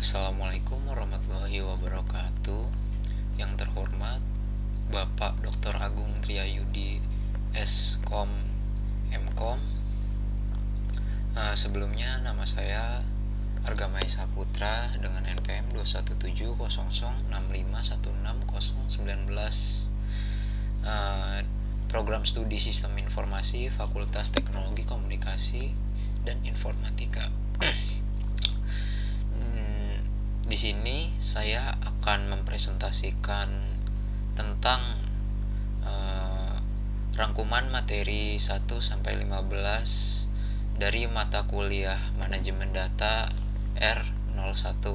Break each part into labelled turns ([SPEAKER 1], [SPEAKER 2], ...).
[SPEAKER 1] Assalamualaikum warahmatullahi wabarakatuh. Yang terhormat Bapak Dr. Agung Triyayudi S.Com M.Com. Sebelumnya nama saya Arga Mahesa Saputra dengan NPM 2170065161019, program studi Sistem Informasi Fakultas Teknologi Komunikasi dan Informatika. Di sini saya akan mempresentasikan tentang rangkuman materi 1 sampai 15 dari mata kuliah Manajemen Data R01.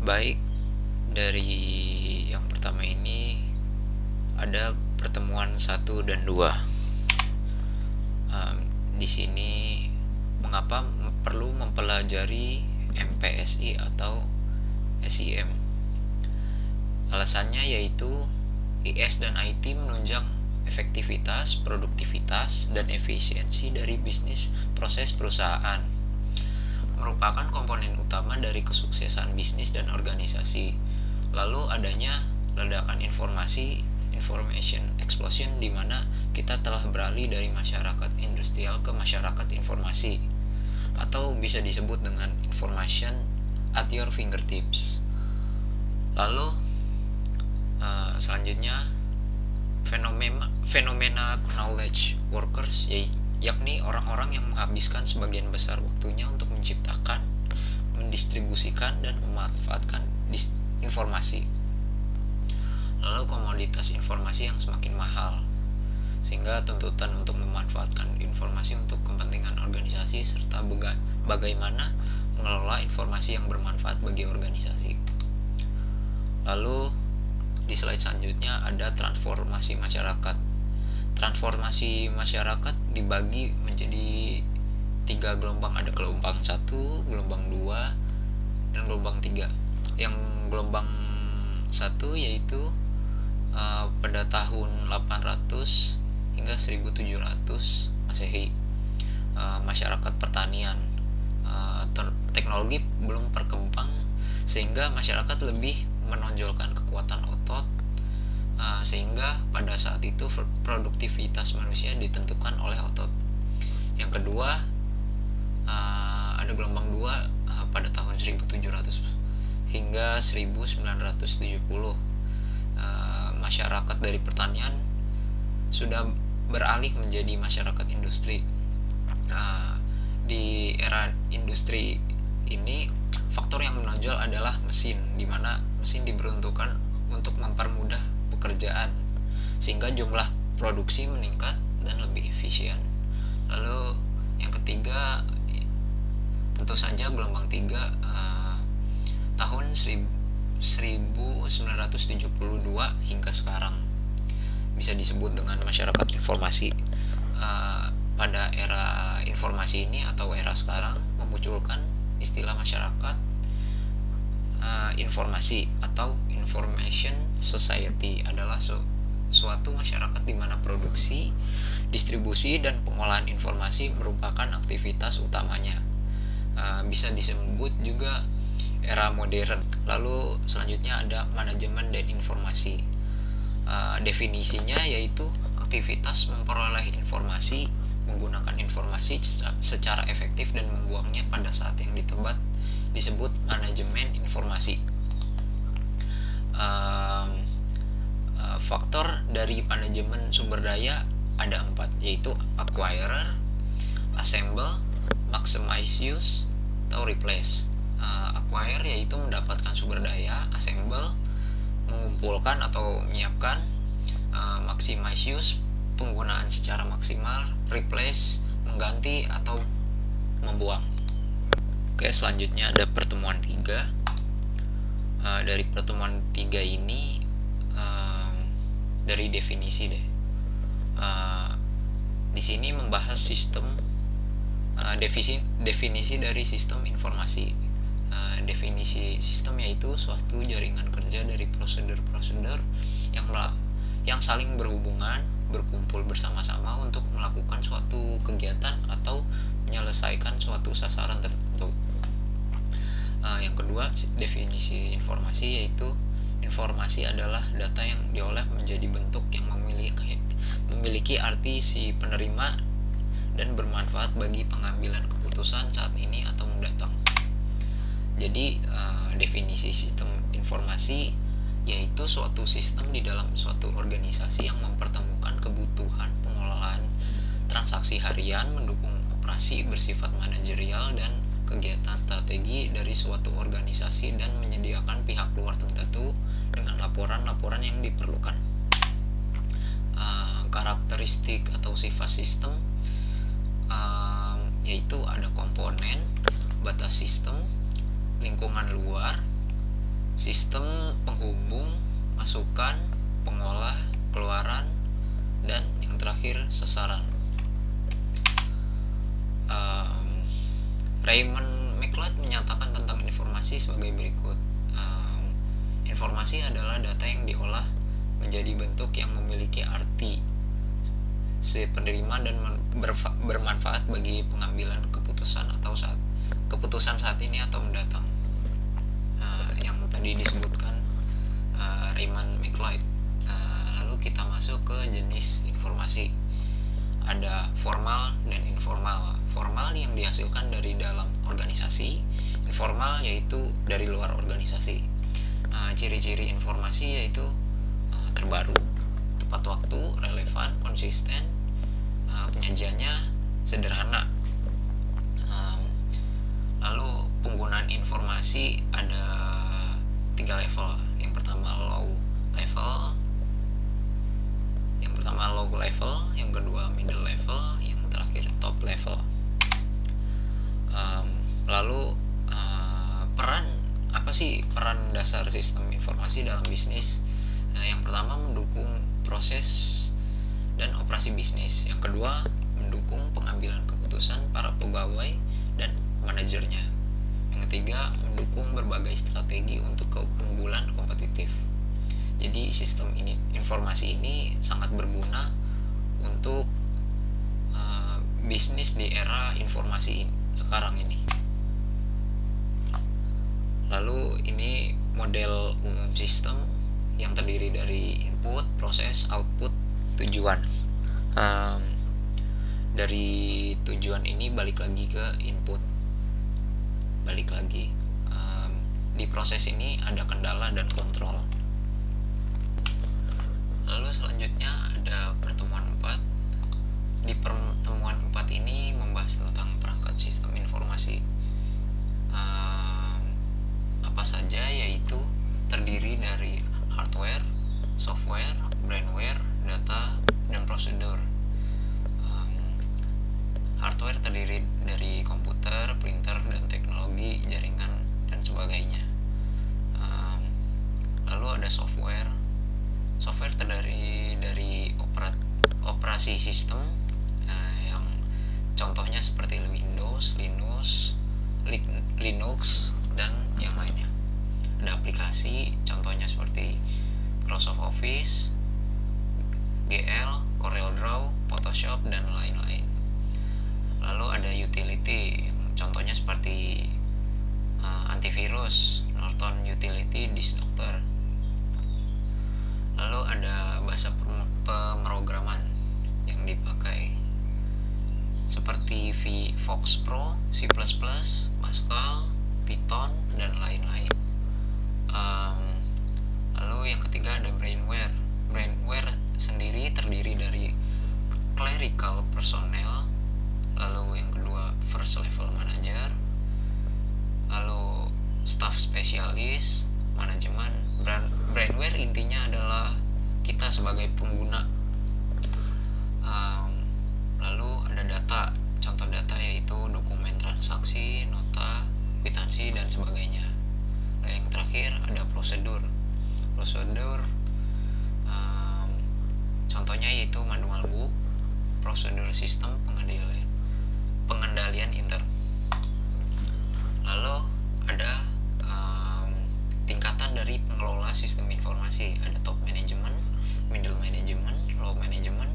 [SPEAKER 1] Baik, dari yang pertama ini ada pertemuan 1 dan 2. Di sini mengapa perlu mempelajari MPSI atau SIM. Alasannya yaitu IS dan IT menunjang efektivitas, produktivitas, dan efisiensi dari bisnis proses perusahaan. Merupakan komponen utama dari kesuksesan bisnis dan organisasi. Lalu adanya ledakan information explosion, di mana kita telah beralih dari masyarakat industrial ke masyarakat informasi, atau bisa disebut dengan information at your fingertips. Lalu selanjutnya fenomena knowledge workers, yakni orang-orang yang menghabiskan sebagian besar waktunya untuk menciptakan, mendistribusikan, dan memanfaatkan informasi. Lalu komoditas informasi yang semakin mahal, sehingga tuntutan untuk memanfaatkan informasi untuk kepentingan organisasi serta bagaimana mengelola informasi yang bermanfaat bagi organisasi. Lalu di slide selanjutnya ada transformasi masyarakat. Transformasi masyarakat dibagi menjadi 3 gelombang. Ada gelombang 1, gelombang 2, dan gelombang 3. Yang gelombang 1 yaitu pada tahun 800 hingga 1700 Masehi. Masyarakat pertanian, teknologi belum berkembang, sehingga masyarakat lebih menonjolkan kekuatan otot, sehingga pada saat itu produktivitas manusia ditentukan oleh otot. Yang kedua, ada gelombang 2 pada tahun 1700 hingga 1970. Masyarakat dari pertanian sudah beralih menjadi masyarakat industri. Di era industri ini, faktor yang menonjol adalah mesin, di mana mesin diperuntukkan untuk mempermudah pekerjaan, sehingga jumlah produksi meningkat dan lebih efisien. Lalu yang ketiga, tentu saja gelombang 3, tahun 1972 hingga sekarang, bisa disebut dengan masyarakat informasi. Pada era informasi ini atau era sekarang memunculkan istilah masyarakat informasi atau information society, adalah suatu masyarakat di mana produksi, distribusi, dan pengolahan informasi merupakan aktivitas utamanya. Bisa disebut juga era modern. Lalu selanjutnya ada manajemen dan informasi. Definisinya yaitu aktivitas memperoleh informasi, menggunakan informasi secara efektif, dan membuangnya pada saat yang ditebat, disebut manajemen informasi. Faktor dari manajemen sumber daya ada 4, yaitu acquirer, assemble, maximize use, atau replace. Acquire yaitu mendapatkan sumber daya, assemble mengumpulkan atau menyiapkan, maximize use penggunaan secara maksimal, replace mengganti atau membuang. Oke, selanjutnya ada pertemuan 3. Dari pertemuan 3 ini, dari definisi deh. Di sini membahas sistem, definisi dari sistem informasi. Definisi sistem yaitu suatu jaringan kerja dari prosedur-prosedur yang saling berhubungan, berkumpul bersama-sama untuk melakukan suatu kegiatan atau menyelesaikan suatu sasaran tertentu. Yang Yang kedua, definisi informasi yaitu informasi adalah data yang diolah menjadi bentuk yang memiliki arti si penerima dan bermanfaat bagi pengambilan keputusan saat ini atau mendatang. Jadi definisi sistem informasi yaitu suatu sistem di dalam suatu organisasi yang mempertemukan kebutuhan pengelolaan transaksi harian, mendukung operasi bersifat manajerial dan kegiatan strategi dari suatu organisasi, dan menyediakan pihak luar tertentu dengan laporan-laporan yang diperlukan. Karakteristik atau sifat sistem yaitu ada komponen, batas sistem, lingkungan luar, sistem penghubung, masukan, pengolah, keluaran, dan yang terakhir sasaran. Raymond McLeod menyatakan tentang informasi sebagai berikut. Informasi adalah data yang diolah menjadi bentuk yang memiliki arti si penerima dan bermanfaat bagi pengambilan keputusan saat ini atau mendatang. Yang tadi disebutkan Raymond McLeod. Lalu kita masuk ke jenis informasi. Ada formal dan informal. Formal yang dihasilkan dari dalam organisasi, informal yaitu dari luar organisasi. Ciri-ciri informasi yaitu terbaru, tepat waktu, relevan, konsisten, penyajiannya sederhana. Lalu penggunaan informasi ada 3 level. Yang pertama low level, yang kedua middle level, yang terakhir top level. Lalu apa sih peran dasar sistem informasi dalam bisnis? Yang pertama, mendukung proses dan operasi bisnis. Yang kedua, mendukung pengambilan keputusan para pegawai dan manajernya. Yang ketiga, mendukung berbagai strategi untuk keunggulan kompetitif. Jadi sistem informasi ini sangat berguna untuk bisnis di era informasi sekarang ini. Lalu ini model umum sistem yang terdiri dari input, proses, output, tujuan. Dari tujuan ini balik lagi ke input. Di proses ini ada kendala dan kontrol. Lalu selanjutnya ada pertemuan 4. Di pertemuan 4 ini membahas tentang perangkat sistem informasi. Apa saja, yaitu terdiri dari hardware, software, brainware, data, dan prosedur. Hardware terdiri dari komputer, printer, dan teknologi, jaringan, dan sebagainya. Lalu ada software. Software terdiri dari operasi sistem, yang contohnya seperti Windows, Linux, dan yang lainnya. Ada aplikasi, contohnya seperti Microsoft Office, GL, CorelDRAW, Photoshop, dan lain-lain. Lalu ada utility, contohnya seperti antivirus, Norton Utility, Disk Doctor. Lalu ada bahasa pemrograman yang dipakai seperti VFox Pro, C++, Pascal, Python, dan lain-lain. Lalu yang ketiga ada brainware. Brainware sendiri terdiri dari clerical personnel. Lalu yang kedua first level manager. Lalu staff spesialis, manajemen. Brainware intinya adalah kita sebagai pengguna. Lalu ada data. Contoh data yaitu dokumen transaksi, nota, kwitansi, dan sebagainya. Nah, yang terakhir ada prosedur. Contohnya yaitu manual book, prosedur sistem pengendalian intern. Lalu ada tingkatan dari pengelola sistem informasi. Ada top management, middle management, low management,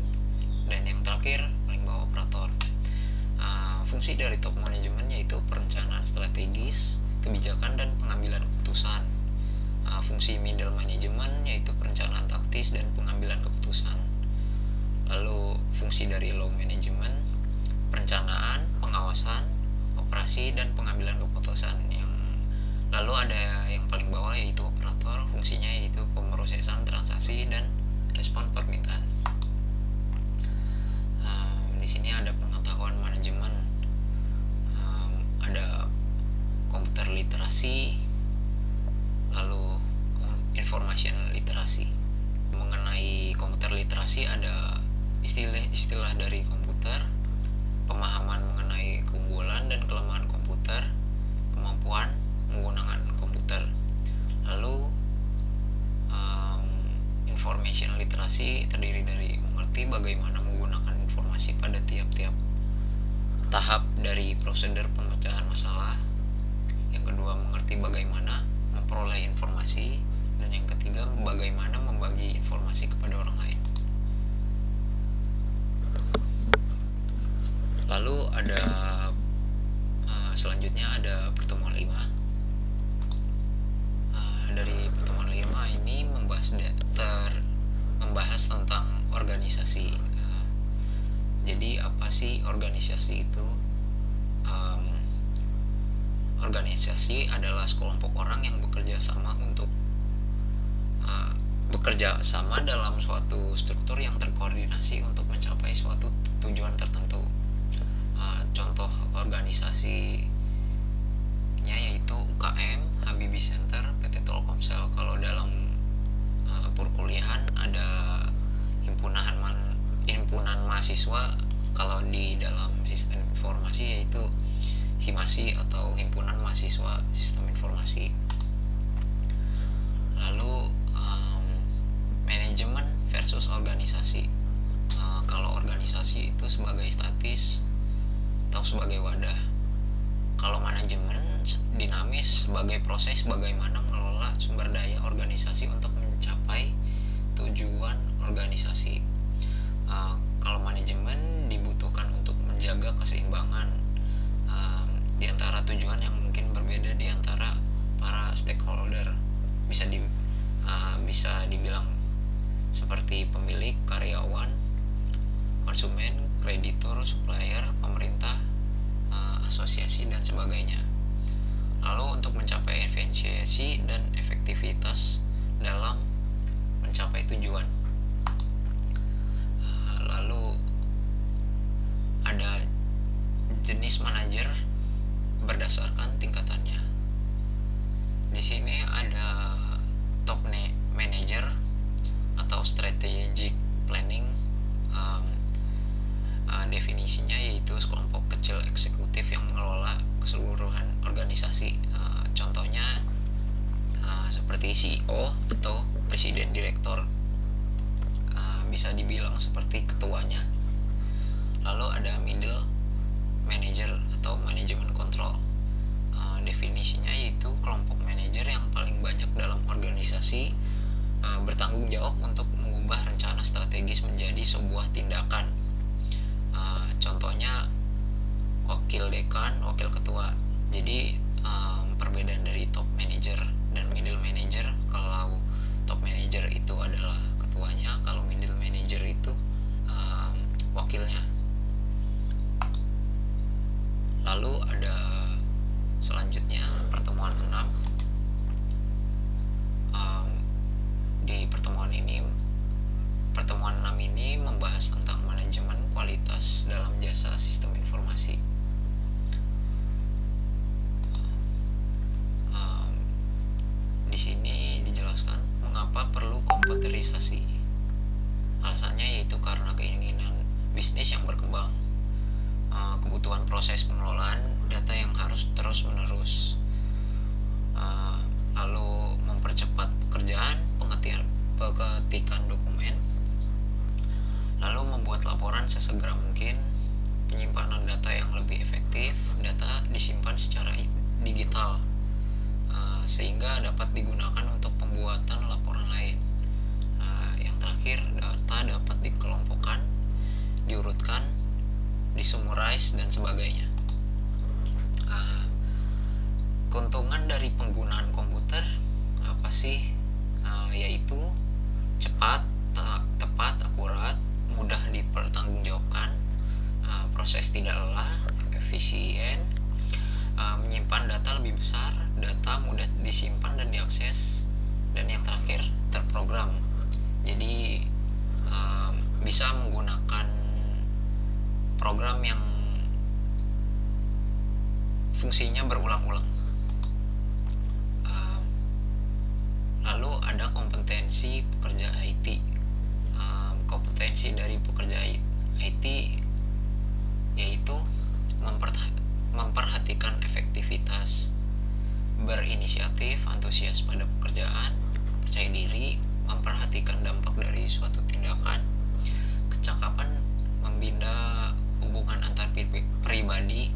[SPEAKER 1] dan yang terakhir paling bawah operator. Fungsi dari top management yaitu perencanaan strategis, kebijakan dan pengambilan keputusan. Fungsi middle management yaitu perencanaan taktis dan pengambilan keputusan. Lalu fungsi dari low management, perencanaan, pengawasan, operasi dan pengambilan keputusan. Lalu ada yang paling bawah yaitu operator, fungsinya yaitu pemrosesan transaksi dan respon permintaan. Di sini ada pengetahuan manajemen, ada komputer literasi, lalu information literasi. Mengenai komputer literasi ada istilah dari komputer, pemahaman mengenai keunggulan dan kelemahan komputer, kemampuan menggunakan komputer. Lalu information literasi terdiri dari mengerti bagaimana menggunakan informasi pada tiap-tiap tahap dari prosedur pemecahan masalah. Yang kedua, mengerti bagaimana memperoleh informasi, dan yang ketiga, bagaimana membagi informasi kepada orang lain. Lalu ada selanjutnya ada pertemuan 5. Dari pertemuan 5 ini membahas tentang organisasi. Jadi apa sih organisasi itu? Organisasi adalah sekelompok orang yang bekerja sama dalam suatu struktur yang terkoordinasi untuk mencapai suatu tujuan tertentu. Contoh organisasinya yaitu UKM, Habibie Center, PT Telkomsel. Kalau dalam perkuliahan ada himpunan mahasiswa, kalau di dalam sistem informasi yaitu HIMASI atau Himpunan Mahasiswa Sistem Informasi. Lalu manajemen versus organisasi. Kalau organisasi itu sebagai statis atau sebagai wadah. Kalau manajemen dinamis sebagai proses bagaimana mengelola sumber daya organisasi untuk mencapai tujuan organisasi. Kalau manajemen dibutuhkan untuk menjaga keseimbangan di antara tujuan yang mungkin berbeda di antara para stakeholder. Bisa dibilang seperti pemilik, karyawan, konsumen, kreditur, supplier, pemerintah, asosiasi dan sebagainya. Lalu untuk mencapai efisiensi dan efektivitas dalam mencapai tujuan. Lalu ada jenis manajer berdasarkan tingkatannya. Di sini ada top manager atau strategic planning. Definisinya yaitu sekelompok kecil eksekutif yang mengelola keseluruhan organisasi. Contohnya seperti CEO atau presiden direktur, bisa dibilang seperti ketuanya. Lalu ada middle manager atau manajemen kontrol. Definisinya yaitu kelompok manajer yang paling banyak dalam organisasi, bertanggung jawab untuk mengubah rencana strategis menjadi sebuah tindakan. Contohnya wakil dekan, wakil ketua. Jadi perbedaan dari top manager dan middle manager, kalau top manager itu adalah ketuanya, kalau middle manager itu wakilnya. Lalu ada selanjutnya pertemuan 6. Di pertemuan 6 ini membahas tentang manajemen kualitas dalam jasa sistem informasi. Di sini dijelaskan mengapa perlu komputerisasi. Alasannya yaitu karena keinginan bisnis yang berkembang, kebutuhan proses pengelolaan data yang harus terus-menerus, lalu mempercepat pekerjaan pengetikan dokumen, lalu membuat laporan sesegera mungkin, penyimpanan data yang lebih efektif, data disimpan secara digital sehingga dapat digunakan untuk pembuatan laporan lain. Yang terakhir, data dapat dikelompokkan, diurutkan, disummarize dan sebagainya. Keuntungan dari penggunaan komputer apa sih? Yaitu cepat, tepat, akurat, mudah dipertanggungjawabkan, proses tidak lelah, efisien, menyimpan data lebih besar, data mudah disimpan dan diakses, dan yang terakhir terprogram. Jadi bisa menggunakan program yang fungsinya berulang-ulang. Lalu ada kompetensi pekerja IT. Kompetensi dari pekerja IT yaitu memperhatikan efektivitas, berinisiatif, antusias pada pekerjaan, percaya diri, memperhatikan dampak dari suatu tindakan, kecakapan membina hubungan antar pribadi,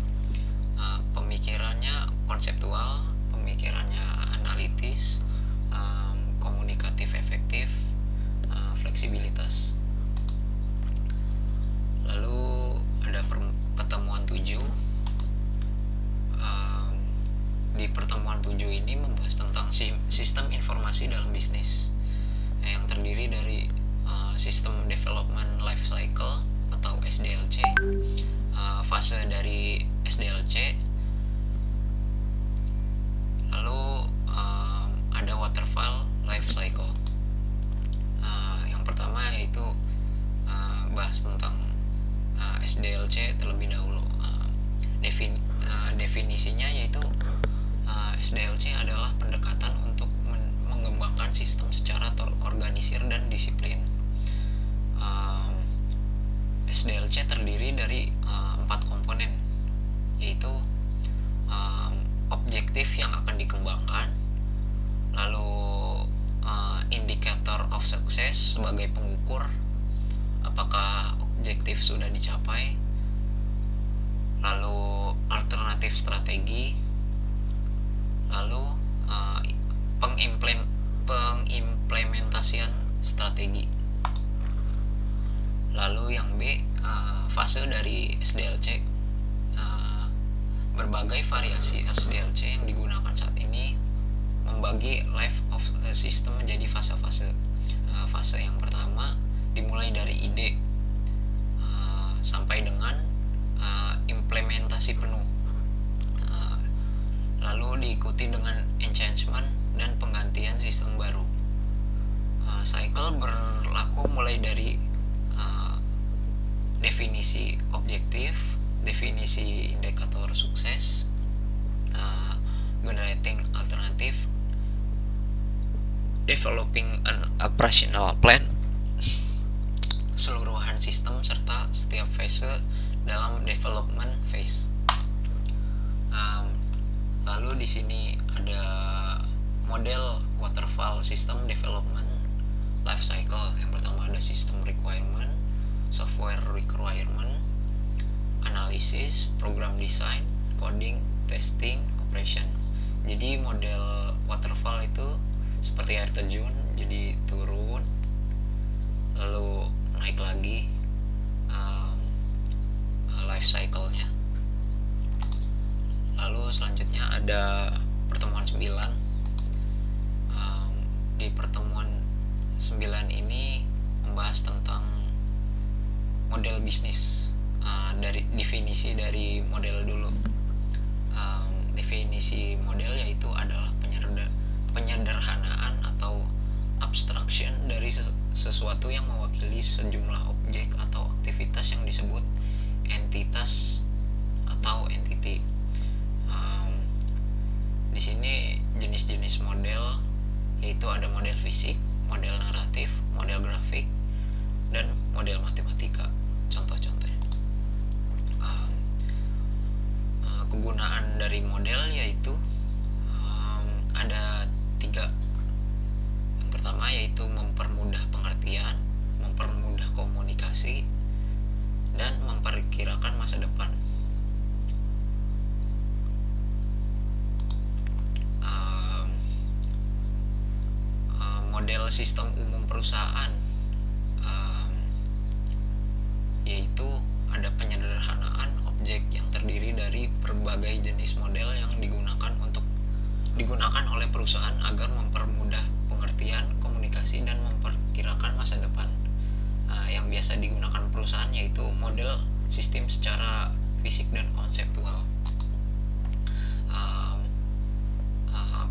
[SPEAKER 1] pemikirannya konseptual, pemikirannya analitis, komunikatif efektif, fleksibilitas. Lalu ada pertemuan 7. Di pertemuan 7 ini membahas tentang sistem informasi dalam bisnis yang terdiri dari System Development Life Cycle atau SDLC, fase dari SDLC, lalu ada Waterfall Life Cycle. Yang pertama yaitu bahas tentang SDLC terlebih dahulu. Definisinya yaitu SDLC adalah pendekatan untuk mengembangkan sistem secara terorganisir dan disiplin. SDLC terdiri dari 4 komponen, yaitu objektif yang akan dikembangkan, lalu indicator of success sebagai pengukur apakah objektif sudah dicapai, lalu alternatif strategi, lalu pengimplementasian strategi. Lalu yang B, fase dari SDLC. Berbagai variasi SDLC yang digunakan saat ini membagi life of a system menjadi fase-fase. Fase yang pertama dimulai dari ide sampai dengan implementasi penuh, lalu diikuti dengan enhancement dan penggantian sistem baru. Cycle berlaku mulai dari definisi objektif, definisi indikator sukses, generating alternative, developing an operational plan, keseluruhan sistem, serta setiap fase dalam development phase. Lalu di sini ada model waterfall system development life cycle. Yang pertama ada system requirement, software requirement, analisis, program design, coding, testing, operation. Jadi model waterfall itu seperti air terjun, jadi turun lalu naik lagi life cycle-nya. Lalu selanjutnya ada pertemuan 9. Di pertemuan 9 ini membahas tentang model bisnis, dari definisi dari model dulu. Definisi model yaitu adalah penyederhanaan atau abstraction dari sesuatu yang mewakili sejumlah objek atau aktivitas yang disebut entitas atau entity. Di sini jenis-jenis model yaitu ada model fisik, model naratif, model grafik, dan model matematika. Contoh-contohnya. Kegunaan dari model yaitu ada 3. Yang pertama yaitu mempermudah pengertian, mempermudah komunikasi, dan memperkirakan masa depan. Model sistem umum perusahaan yaitu ada penyederhanaan objek yang terdiri dari berbagai jenis model yang digunakan untuk digunakan oleh perusahaan agar mempermudah pengertian, komunikasi, dan memperkirakan masa depan. Yang biasa digunakan perusahaan yaitu model sistem secara fisik dan konseptual.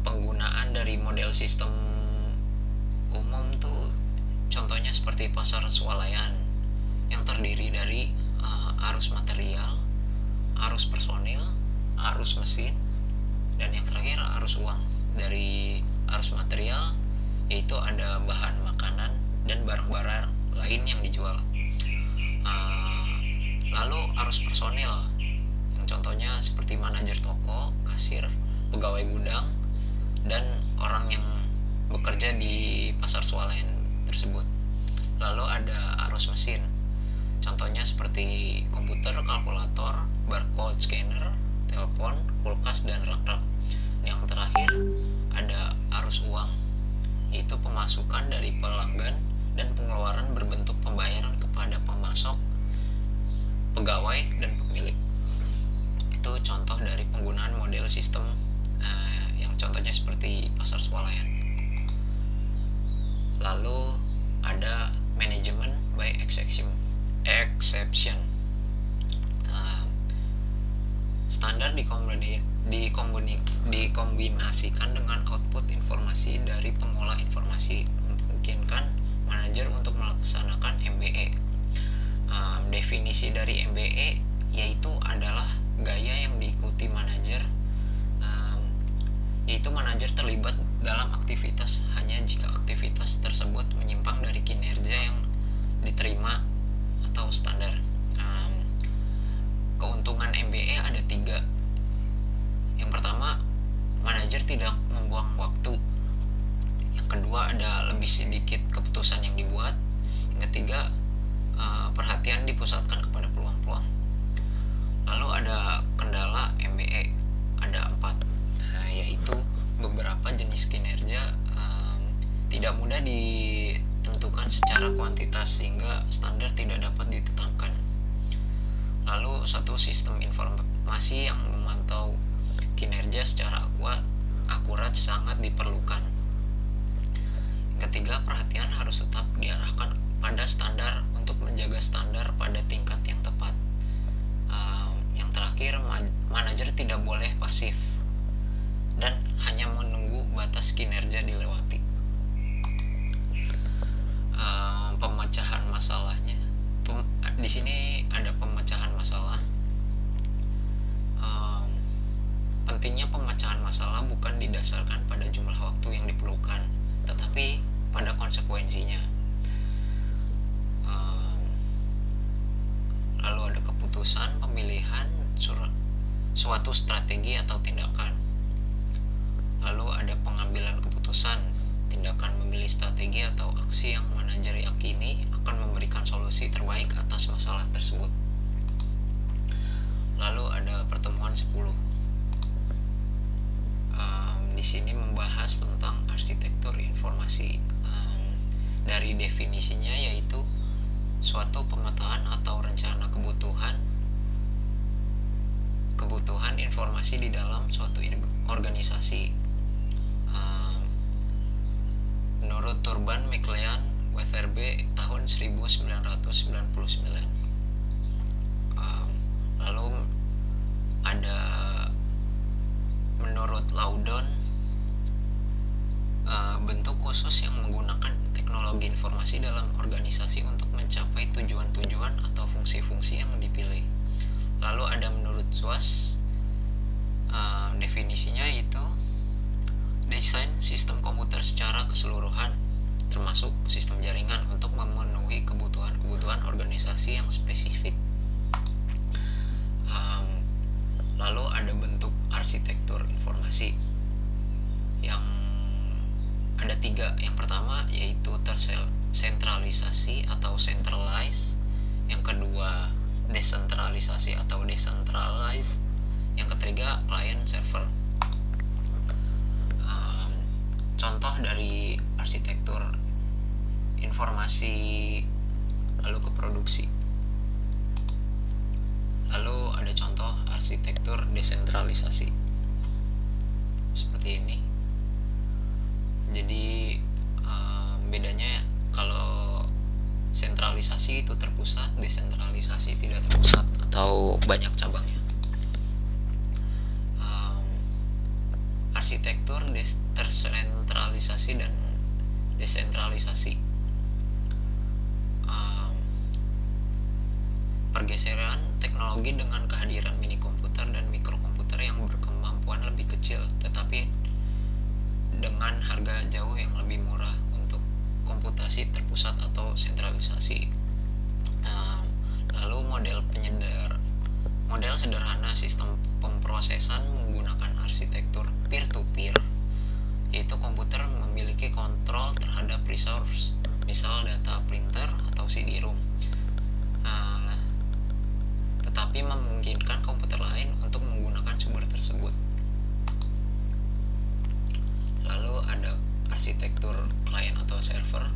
[SPEAKER 1] Penggunaan dari model sistem umum tuh contohnya seperti pasar swalayan yang terdiri dari arus material, arus personil, arus mesin, dan yang terakhir arus uang. Dari arus material yaitu ada bahan makanan dan barang-barang lain yang dijual. Lalu arus personil yang contohnya seperti manajer toko, kasir, pegawai gudang, dan orang yang bekerja di pasar swalayan tersebut. Lalu ada arus mesin, contohnya seperti komputer, kalkulator, barcode scanner, telepon, kulkas, dan rak-rak. Yang terakhir ada arus uang, yaitu pemasukan dari pelanggan dan pengeluaran berbentuk pembayaran kepada pemasok, pegawai, dan pemilik. Itu contoh dari penggunaan model sistem yang contohnya seperti pasar swalayan. Lalu ada manajemen by exception. Standar dikombinasikan dengan output informasi dari pengolah informasi, memungkinkan manajer untuk melaksanakan MBE. Definisi dari MBE yaitu adalah gaya yang diikuti manajer, yaitu manajer terlibat dalam aktivitas hanya jika aktivitas tersebut menyimpang dari kinerja yang diterima atau standar. Keuntungan MBE ada 3. Yang pertama, manajer tidak membuang waktu. Yang kedua, ada lebih sedikit keputusan yang dibuat. Yang ketiga, perhatian dipusatkan kepada peluang-peluang. Lalu ada kendala MBE, ada 4, yaitu beberapa jenis kinerja tidak mudah ditentukan secara kuantitas sehingga standar tidak dapat ditetapkan. Lalu satu sistem informasi yang memantau kinerja secara akurat sangat diperlukan. Yang ketiga, perhatian harus tetap diarahkan pada standar untuk menjaga standar pada tingkat yang tepat. Yang terakhir, manajer tidak boleh pasif dan hanya menunggu batas kinerja dilewati. Pemecahan masalahnya, di sini ada pemecahan masalah. Pentingnya pemecahan masalah bukan didasarkan pada jumlah waktu yang diperlukan, tetapi pada konsekuensinya. Lalu ada keputusan, pemilihan, suatu strategi atau tindakan. Lalu ada pengambilan keputusan, tindakan memilih strategi atau aksi yang manajer yakini akan memberikan solusi terbaik atas masalah tersebut. Lalu ada pertemuan 10. Di sini membahas tentang arsitektur informasi. Dari definisinya yaitu suatu pemetaan atau rencana kebutuhan informasi di dalam suatu organisasi. Menurut Turban, McLean, WTRB tahun 1999. Lalu ada menurut Laudon, bentuk khusus yang menggunakan teknologi informasi dalam organisasi untuk mencapai tujuan-tujuan atau fungsi-fungsi yang dipilih. Lalu ada menurut Schwartz, definisinya itu desain sistem komputer secara keseluruhan, termasuk sistem jaringan untuk memenuhi kebutuhan organisasi yang spesifik. Lalu ada bentuk arsitektur informasi yang ada 3. Yang pertama yaitu tersentralisasi atau centralized, yang kedua desentralisasi atau decentralized, yang ketiga client server. Contoh dari arsitektur informasi, lalu ke produksi. Lalu ada contoh arsitektur desentralisasi seperti ini. Jadi bedanya kalau sentralisasi itu terpusat, desentralisasi tidak terpusat atau banyak cabangnya. Arsitektur tersentralisasi dan desentralisasi. Pergeseran teknologi dengan kehadiran mini komputer dan mikrokomputer yang berkemampuan lebih kecil tetapi dengan harga jauh yang lebih murah untuk komputasi terpusat atau sentralisasi. Lalu model sederhana sistem pemrosesan menggunakan arsitektur peer-to-peer, yaitu komputer memiliki kontrol terhadap resource, misal data printer atau CD-ROM, tetapi memungkinkan komputer lain untuk menggunakan sumber tersebut. Lalu ada arsitektur klien atau server.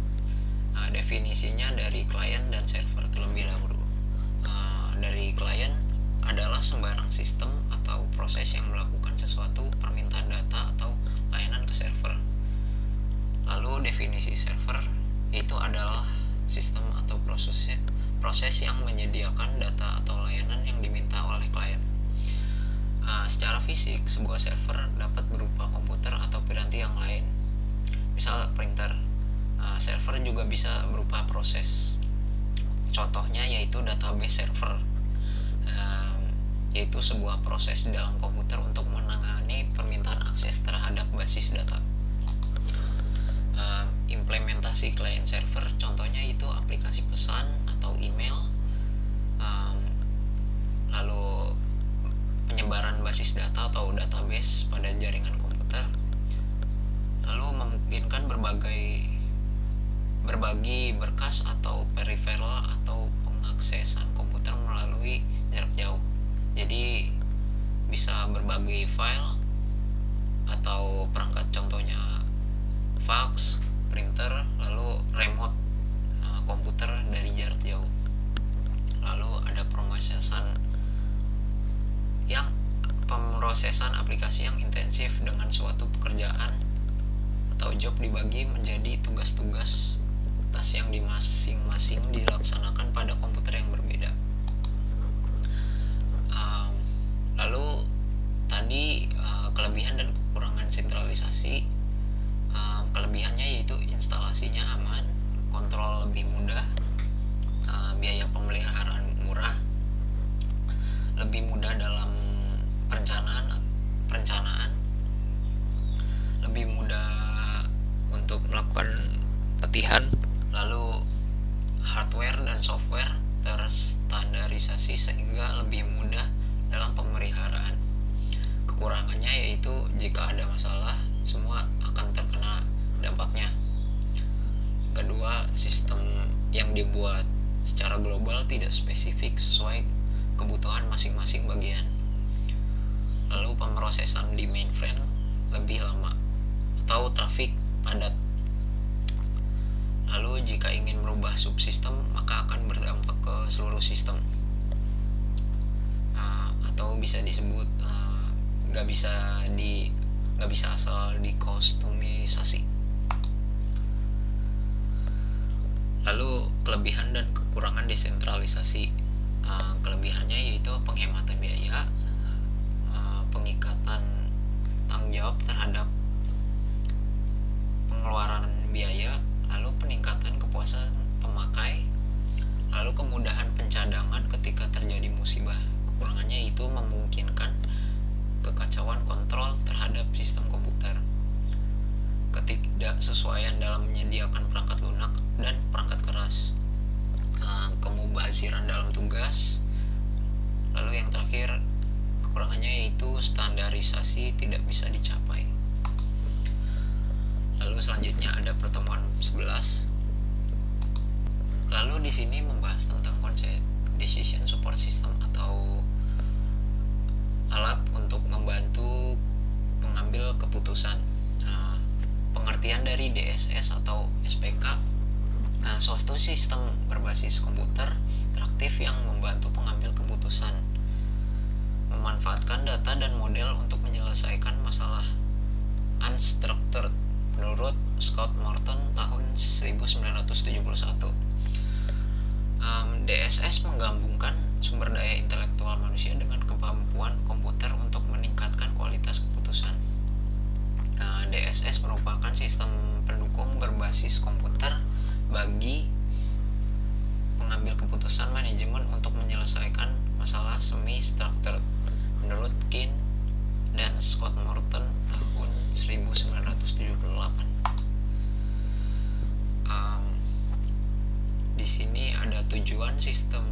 [SPEAKER 1] Definisinya dari klien dan server terlebih dahulu. Dari klien adalah sembarang sistem atau proses yang melakukan sesuatu permintaan data atau layanan ke server. Lalu definisi server itu adalah sistem atau proses yang menyediakan data atau layanan yang diminta oleh klien. Secara fisik, sebuah server dapat berupa komputer atau piranti yang lain, misal printer. Server juga bisa berupa proses. Contohnya yaitu database server, yaitu sebuah proses dalam komputer untuk menangani permintaan akses terhadap basis data. Implementasi client server contohnya itu aplikasi pesan atau email, lalu penyebaran basis data atau database pada jaringan komputer, lalu memungkinkan berbagi berkas atau peripheral atau pengaksesan komputer melalui jarak jauh. Jadi bisa berbagi file atau perangkat, contohnya fax, printer, lalu remote komputer dari jarak jauh. Lalu ada pemrosesan aplikasi yang intensif dengan suatu pekerjaan atau job dibagi menjadi tugas-tugas tas yang di masing-masing dilaksanakan pada komputer yang berbeda. Lalu tadi kelebihan dan kekurangan sentralisasi. Kelebihannya yaitu instalasinya aman, kontrol lebih mudah, biaya pemeliharaan murah, lebih mudah dalam perencanaan, lebih mudah untuk melakukan pelatihan, lalu hardware dan software terstandarisasi sehingga lebih mudah dalam pemeliharaan. Kekurangannya yaitu jika ada masalah, semua akan terkena dampaknya. Kedua, sistem yang dibuat secara global tidak spesifik sesuai kebutuhan masing-masing bagian. Lalu pemrosesan di mainframe lebih lama atau trafik padat. Lalu jika ingin merubah subsistem maka akan berdampak ke seluruh sistem, atau bisa disebut nggak bisa asal dikostumisasi. Lalu kelebihan dan kekurangan desentralisasi. Kelebihannya yaitu penghematan biaya, pengikatan tanggung jawab terhadap pengeluaran biaya, lalu peningkatan kepuasan pemakai, lalu kemudahan pencadangan ketika terjadi musibah. Kekurangannya itu memungkinkan kekacauan kontrol terhadap sistem komputer, ketidaksesuaian dalam menyediakan perangkat lunak dan perangkat keras, kemubaziran dalam tugas. Lalu yang terakhir, kekurangannya yaitu standarisasi tidak bisa dicapai. Lalu selanjutnya ada pertemuan 11. Lalu di sini membahas tentang konsep decision support system atau alat untuk membantu pengambil keputusan. Pengertian dari DSS atau SPK, suatu sistem berbasis komputer interaktif yang membantu pengambil keputusan, memanfaatkan data dan model untuk menyelesaikan masalah unstructured menurut Scott Morton tahun 1971. DSS menggabungkan sumber daya intelektual manusia dengan kemampuan komputer untuk meningkatkan kualitas keputusan. DSS merupakan sistem pendukung berbasis komputer bagi pengambil keputusan manajemen untuk menyelesaikan masalah semi-structured menurut Keen dan Scott Morton tahun 1978. Di sini ada tujuan sistem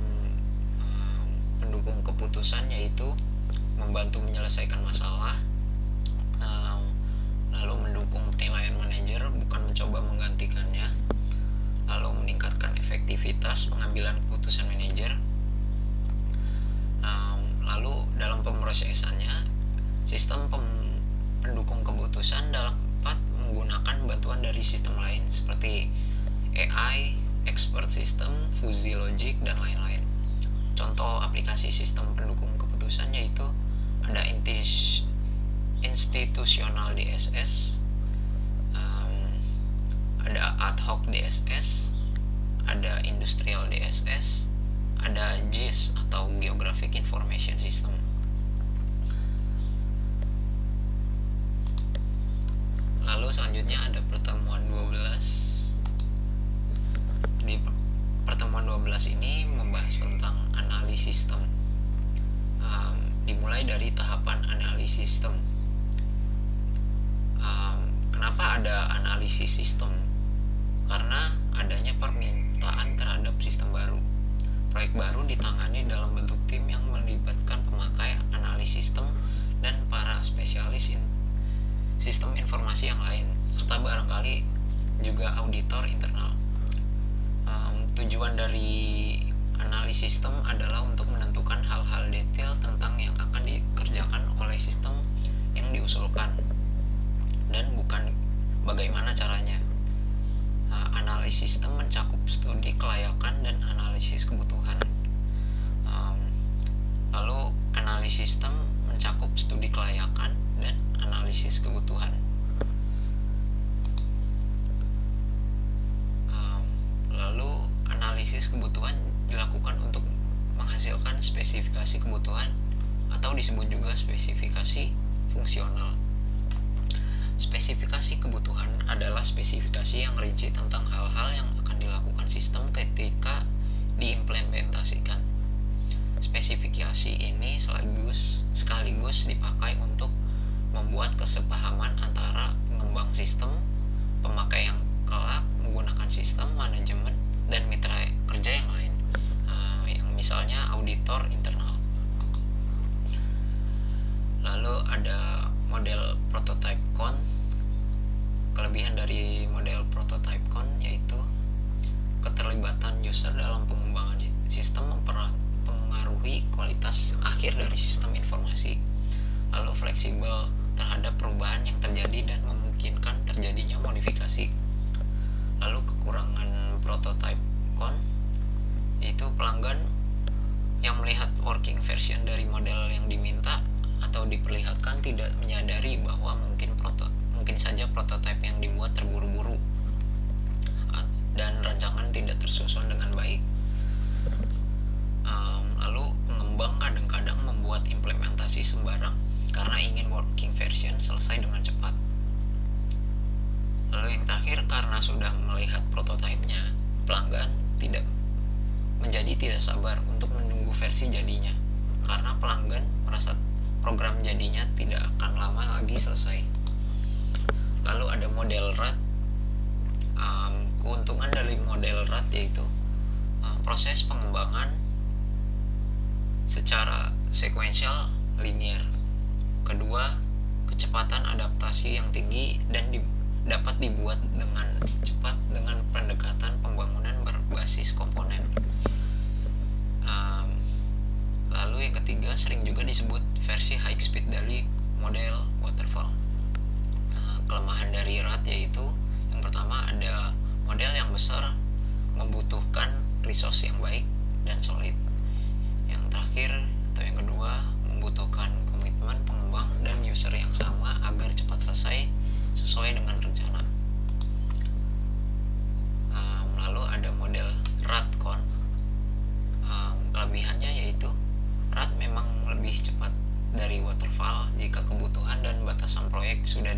[SPEAKER 1] pendukung keputusan, yaitu membantu menyelesaikan masalah, lalu mendukung penilaian manajer bukan mencoba menggantikannya, lalu meningkatkan efektivitas pengambilan keputusan manajer, lalu dalam pemrosesannya sistem pendukung keputusan dapat menggunakan bantuan dari sistem lain seperti AI, expert system, fuzzy logic, dan lain-lain. Contoh aplikasi sistem pendukung keputusan yaitu ada institutional DSS, ada ad hoc DSS, ada industrial DSS, ada GIS atau Geographic Information System. Lalu selanjutnya ada pertemuan 12. Di pertemuan 12 ini membahas tentang analisis sistem. Dimulai dari tahapan analisis sistem. Kenapa ada analisis sistem? Karena adanya permintaan terhadap sistem baru. Proyek baru ditangani dalam bentuk tim yang melibatkan pemakai analisis sistem dan para spesialis sistem informasi yang lain, serta barangkali juga auditor internal. Tujuan dari analisis sistem adalah untuk menentukan hal-hal detail tentang yang akan dikerjakan oleh sistem yang diusulkan dan bukan bagaimana caranya. Analisis sistem mencakup studi kelayakan dan analisis kebutuhan. Lalu analisis sistem mencakup studi kelayakan dan analisis kebutuhan. Lalu analisis kebutuhan dilakukan untuk menghasilkan spesifikasi kebutuhan atau disebut juga spesifikasi fungsional. Spesifikasi kebutuhan adalah spesifikasi yang rinci tentang hal-hal yang akan dilakukan sistem ketika diimplementasikan. Spesifikasi ini sekaligus dipakai untuk membuat kesepahaman antara pengembang sistem, pemakai yang kelak menggunakan sistem, manajemen, dan mitra kerja yang lain, yang misalnya auditor internal. Lalu ada model prototype con. Kelebihan dari model prototype con yaitu keterlibatan user dalam pengembangan sistem mempengaruhi kualitas akhir dari sistem informasi. Lalu fleksibel terhadap perubahan yang terjadi dan memungkinkan terjadinya modifikasi. Lalu kekurangan prototype con yaitu pelanggan yang melihat working version dari model yang diminta atau diperlihatkan tidak menyadari bahwa mungkin saja prototipe yang dibuat terburu-buru dan rancangan tidak tersusun dengan baik. Lalu pengembang kadang-kadang membuat implementasi sembarang karena ingin working version selesai dengan cepat. Lalu yang terakhir, karena sudah melihat prototipenya, pelanggan tidak sabar untuk menunggu versi jadinya, karena pelanggan merasa program jadinya tidak akan lama lagi selesai. Lalu ada model RAT. Keuntungan dari model RAT yaitu proses pengembangan secara sekuensial linear. Kedua, kecepatan adaptasi yang tinggi dan dapat dibuat dengan cepat dengan pendekatan pembangunan berbasis komponen. Lalu yang ketiga, sering juga disebut versi high speed dari model waterfall. Kelemahan dari RAT yaitu yang pertama ada model yang besar membutuhkan resource yang baik dan solid. Yang terakhir atau yang kedua membutuhkan komitmen pengembang dan user yang sama agar cepat selesai sesuai dengan rencana.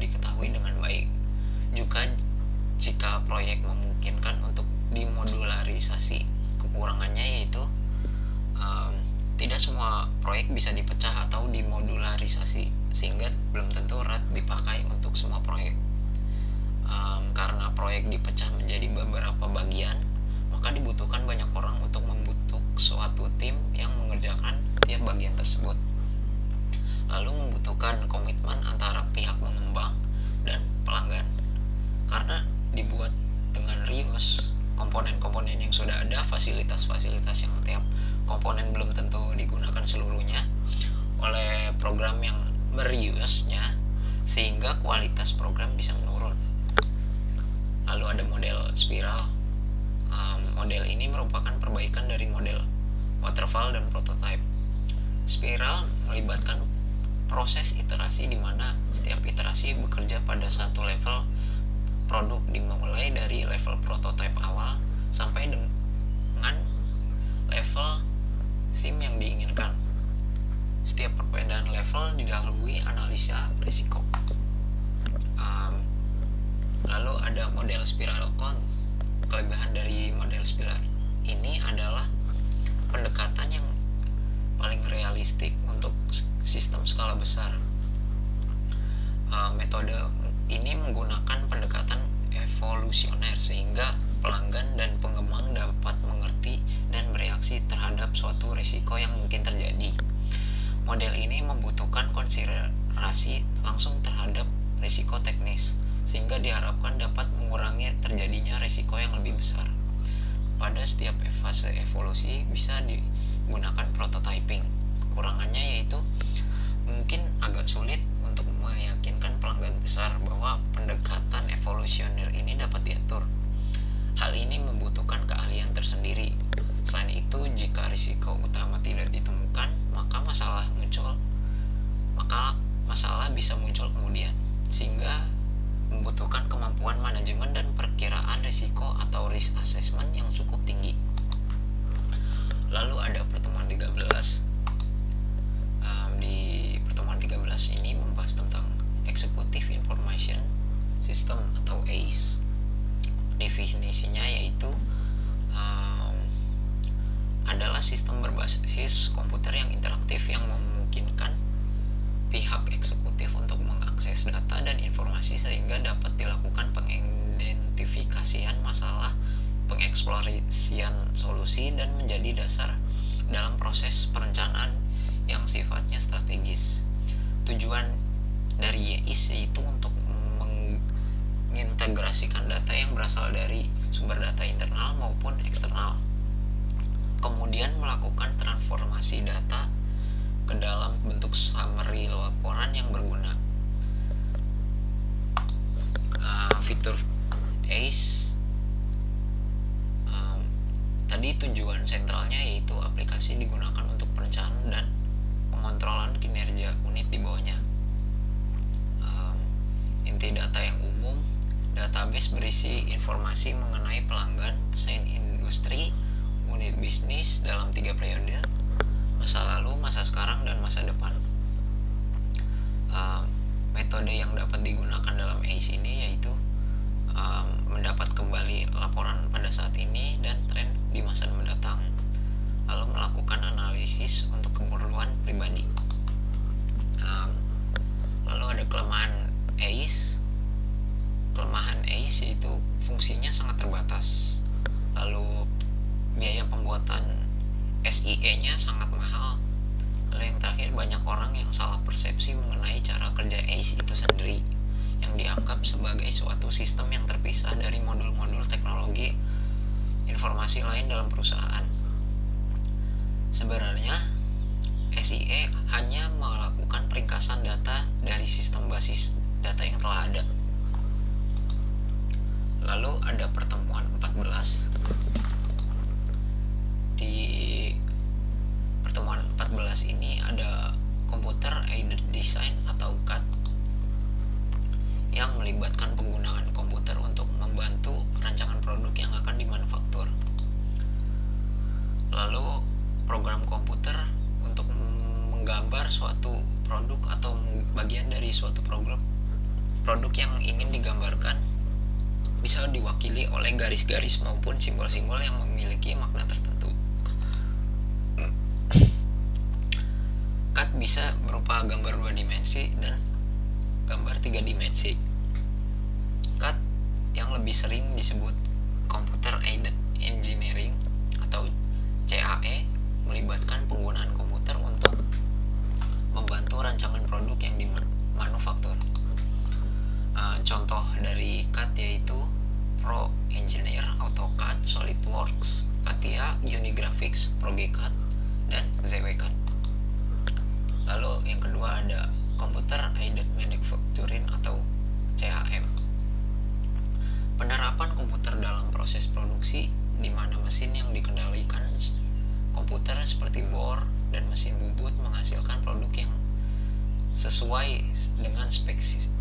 [SPEAKER 1] diketahui dengan baik. Juga jika proyek memungkinkan untuk dimodularisasi, kekurangannya yaitu tidak semua proyek bisa dipecah atau dimodularisasi, sehingga belum tentu RAD dipakai untuk semua proyek. Karena proyek dipecah menjadi beberapa bagian, maka dibutuhkan banyak orang untuk membentuk suatu tim yang mengerjakan tiap bagian tersebut. Lalu membutuhkan komitmen antara pihak pengembang dan pelanggan. Karena dibuat dengan reuse, komponen-komponen yang sudah ada, fasilitas-fasilitas yang tiap komponen belum tentu digunakan seluruhnya oleh program yang mereuse-nya, sehingga kualitas program bisa menurun. Lalu ada model spiral. Model ini merupakan perbaikan dari model waterfall dan prototype. Spiral melibatkan proses iterasi di mana setiap iterasi bekerja pada satu level produk, dimulai dari level prototype awal sampai dengan level SIM yang diinginkan. Setiap perbedaan level didahului analisa risiko. Lalu ada model spiral cone. Kelebihan dari model spiral ini adalah pendekatan yang paling realistik untuk sistem skala besar. Metode ini menggunakan pendekatan evolusioner sehingga pelanggan dan pengembang dapat mengerti dan bereaksi terhadap suatu risiko yang mungkin terjadi. Model ini membutuhkan konsiderasi langsung terhadap risiko teknis, sehingga diharapkan dapat mengurangi terjadinya risiko yang lebih besar. Pada setiap fase evolusi bisa digunakan prototyping. Kekurangannya yaitu mungkin agak sulit untuk meyakinkan pelanggan besar bahwa pendekatan evolusioner ini dapat diatur. Hal ini membutuhkan keahlian tersendiri. Selain itu, jika risiko utama tidak ditemukan, maka masalah bisa muncul kemudian, sehingga membutuhkan kemampuan manajemen dan perkiraan risiko atau risk assessment yang cukup tinggi. Lalu ada pertemuan 13. Di pertemuan 13 ini membahas tentang Executive Information System atau ACE. Definisinya yaitu adalah sistem berbasis komputer yang interaktif yang memungkinkan pihak eksekutif untuk mengakses data dan informasi sehingga dapat dilakukan pengidentifikasian masalah, pengeksplorasian solusi, dan menjadi dasar dalam proses perencanaan yang sifatnya strategis. Tujuan dari YIS yaitu untuk mengintegrasikan data yang berasal dari sumber data internal maupun eksternal, kemudian melakukan transformasi data ke dalam bentuk summary laporan yang berguna. Fitur ACE tadi tujuan sentralnya yaitu aplikasi digunakan untuk perencanaan dan pengontrolan kinerja unit di bawahnya. Inti data yang umum, database berisi informasi mengenai pelanggan, pesaing industri, unit bisnis dalam 3 periode, masa lalu, masa sekarang, dan masa depan. Metode yang dapat digunakan dalam ACE ini yaitu mendapat kembali laporan pada saat ini dan tren di masa mendatang, lalu melakukan analisis untuk keperluan pribadi. Lalu ada kelemahan ACE. Kelemahan ACE yaitu fungsinya sangat terbatas, lalu biaya pembuatan SIE-nya sangat mahal. Lalu yang terakhir, banyak orang yang salah persepsi mengenai cara kerja ACE itu sendiri, yang dianggap sebagai suatu sistem yang terpisah dari modul-modul teknologi informasi lain dalam perusahaan. Sebenarnya, SIE hanya melakukan peringkasan data dari sistem basis data yang telah ada. Lalu ada pertemuan 14. Di pertemuan 14 ini ada Computer Aided Design atau CAD yang melibatkan penggunaan komputer untuk membantu rancangan produk yang akan dimanufaktur. Lalu program komputer untuk menggambar suatu produk atau bagian dari suatu Produk yang ingin digambarkan bisa diwakili oleh garis-garis maupun simbol-simbol yang memiliki makna tertentu. CAD bisa berupa gambar 2 dimensi dan gambar 3 dimensi. CAD yang lebih sering disebut Computer Aided Engineering atau CAE melibatkan penggunaan komputer untuk membantu rancangan produk yang dimanufaktur. Contoh dari CAD yaitu Pro Engineer, AutoCAD, SolidWorks, CATIA, Unigraphics, ProGCAD, dan ZWCAD. Lalu yang kedua ada Computer Aided Manufacturing atau CAM. Penerapan komputer dalam proses produksi di mana mesin yang dikendalikan komputer seperti bor dan mesin bubut menghasilkan produk yang sesuai dengan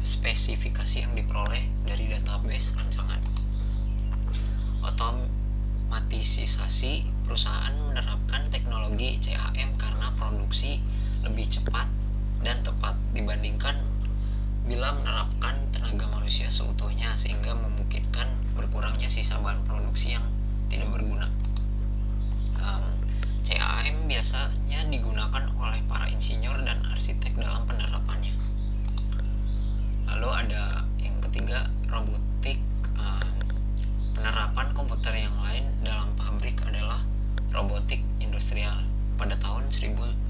[SPEAKER 1] spesifikasi yang diperoleh dari database rancangan. Otomatisasi perusahaan menerapkan teknologi CAM karena produksi lebih cepat dan tepat dibandingkan bila menerapkan tenaga manusia seutuhnya, sehingga memungkinkan berkurangnya sisa bahan produksi yang tidak berguna. CAM biasanya digunakan oleh para insinyur dan arsitek dalam penerapannya. Lalu ada yang ketiga, robotik. Penerapan komputer yang lain dalam pabrik adalah robotik industrial pada tahun 1974.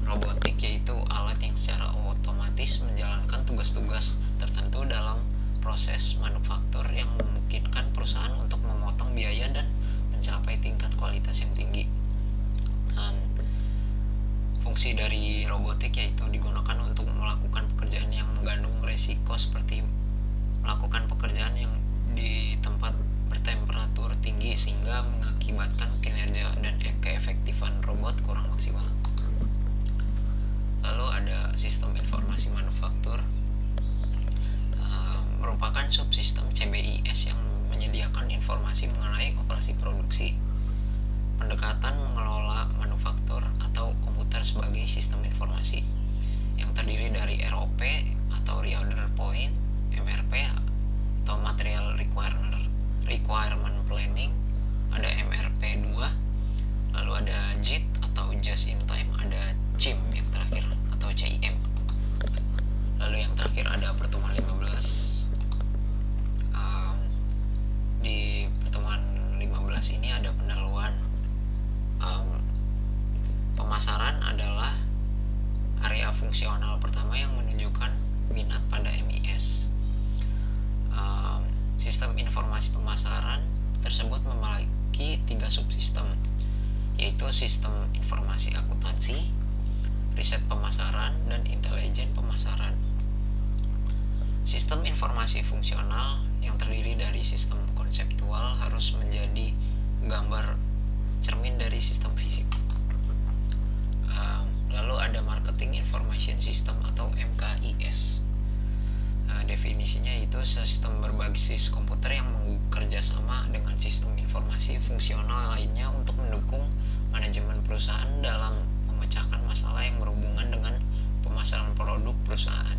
[SPEAKER 1] Robotik yaitu alat yang secara otomatis menjalankan tugas-tugas tertentu dalam proses manufaktur yang memungkinkan perusahaan untuk memotong biaya dan mencapai tingkat kualitas yang tinggi. Fungsi dari robotik yaitu digunakan untuk melakukan pekerjaan yang mengandung resiko seperti melakukan pekerjaan yang di tempat bertemperatur tinggi sehingga mengakibatkan kinerja dan keefektifan robot kurang maksimal. Lalu ada sistem informasi manufaktur, merupakan subsistem CBIS yang menyediakan informasi mengenai operasi produksi. Pendekatan mengelola manufaktur atau komputer sebagai sistem informasi yang terdiri dari ROP atau Reorder Point, MRP atau Material Requirement Planning, ada MRP2, lalu ada JIT atau Just in Time, ada CIM yang terakhir atau CIM. Lalu yang terakhir ada pertemuan 15. Di pertemuan 15 ini ada pendahuluan. Pemasaran adalah area fungsional pertama yang menunjukkan minat pada MIS. Sistem informasi pemasaran tersebut memiliki 3 subsistem, yaitu sistem informasi akuntansi, riset pemasaran, dan intelijen pemasaran. Sistem informasi fungsional yang terdiri dari sistem konseptual harus menjadi gambar cermin dari sistem fisik. Lalu ada Marketing Information System atau MKIS. Definisinya itu sistem berbasis komputer yang bekerja sama dengan sistem informasi fungsional lainnya untuk mendukung manajemen perusahaan dalam memecahkan masalah yang berhubungan dengan pemasaran produk perusahaan.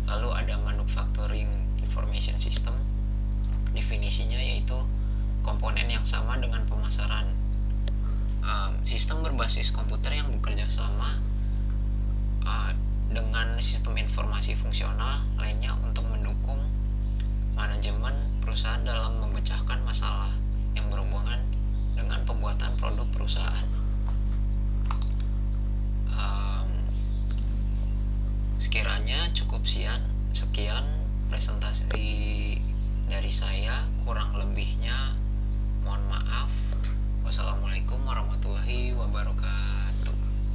[SPEAKER 1] Lalu ada Manufacturing Information System. Definisinya yaitu komponen yang sama dengan pemasaran. Sistem berbasis komputer yang bekerja sama dengan sistem informasi fungsional lainnya untuk mendukung manajemen perusahaan dalam memecahkan masalah yang berhubungan dengan pembuatan produk perusahaan. Sekiranya cukup sekian presentasi dari saya, kurang lebihnya mohon maaf. Wassalamualaikum warahmatullahi wabarakatuh.